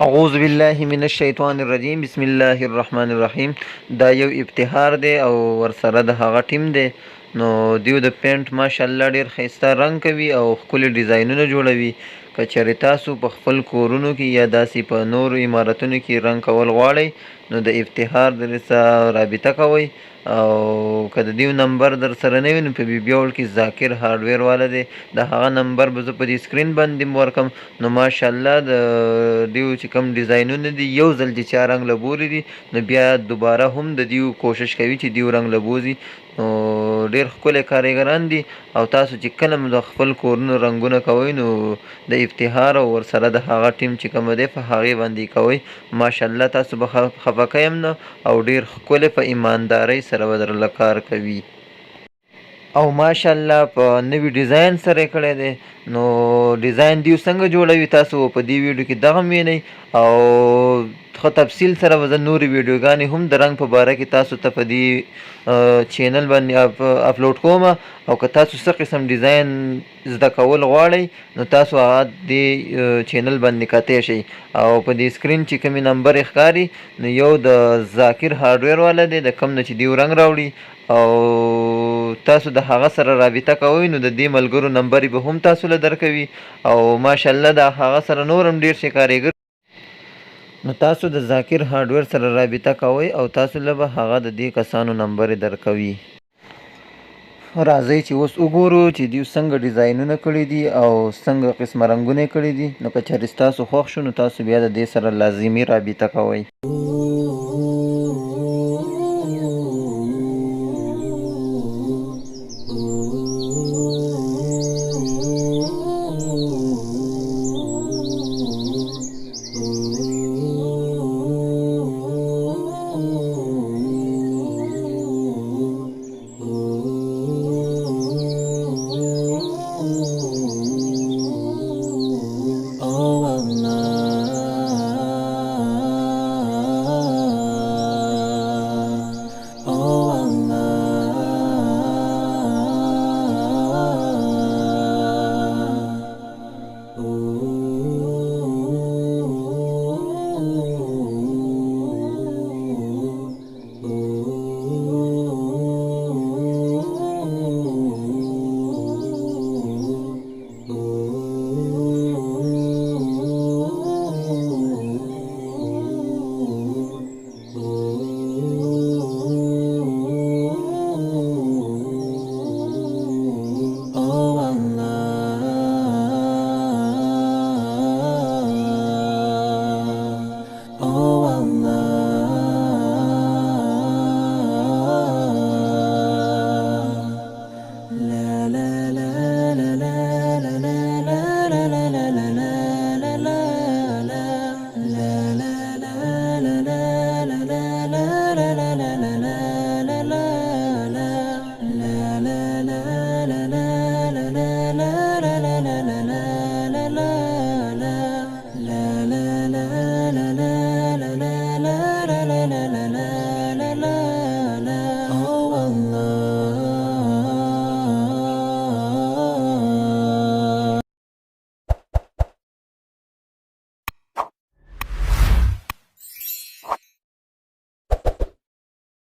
اعوذ بالله من الشیطان الرجیم بسم الله الرحمن الرحیم. دا یو ابتهار دی او ورسره د هغه ټیم دی. نو دیو د پینټ ماشاءالله ډیر ښایسته رنګ کوي او ښکلي ډیزاینونه جوړوي. که چېرې تاسو په خپل کورونو کې یا داسې په نورو عمارتونو کې رنګ کول غواړئ نو د ابتهار در سره رابطه کوئ. او که د دیو نمبر در سره نه وي نو په بیول کې ذاکر هارډویر والا دی، د هغه نمبر به زه په دې سکرین باندې ورکم. نو ماشاءالله د دیو چې کوم ډیزاینونه دي یو ځل چې چا رنګ لبوري دي نو بیا دوباره هم د دیو کوشش کوي چې دیو رنګ لبوزي. نو ډیر ښکلي کاریګران دي او تاسو چې کله د خپل کورونو رنګونه کوئ نو د ابتهار او ورسره د هغه ټیم چې کوم دی په هغې باندې کوئ. ماشاءالله تاسو به خفه کیم نه او ډیر ښکلي په ایماندارۍ سره به درله کار کوي او ماشاءالله په نوي ډیزاین سره یې کړی دی. نو ډیزاین دیو څنګه جوړوي تاسو په دې ویډیو کې دغه وینئ او ښه تفصیل سره به زه نورې ویډیوګانې هم د رنګ په باره کې تاسو ته په دې چینل باندې اپلوډ کوم. او که تاسو څه قسم ډیزاین زده کول غواړئ نو تاسو هغه دې چینل باندې کتی شئ او په دې سکرین چې کومې نمبر ښکاري نو یو د ذاکر هارډویر والا دی د کوم نه چې دیو رنګ راوړي او تاسو د هغه سره رابطه کوئ نو د دې ملګرو نمبر به هم تاسو له درکوي او ماشاءالله د هغه سره نور هم ډیر شي کاریګر. نو تاسو د ذاکر هارډویر سره رابطه کوئ او تاسو له به هغه د دې کسانو نمبر درکوي. راځئ چې اوس وګورو چې دیو څنګه ډیزاینونه کړي دي او څنګه قسمه رنګونه یې کړي دي. نو که چېرې ستاسو خوښ شو نو تاسو بیا د دې سره لازمي رابطه کوئ.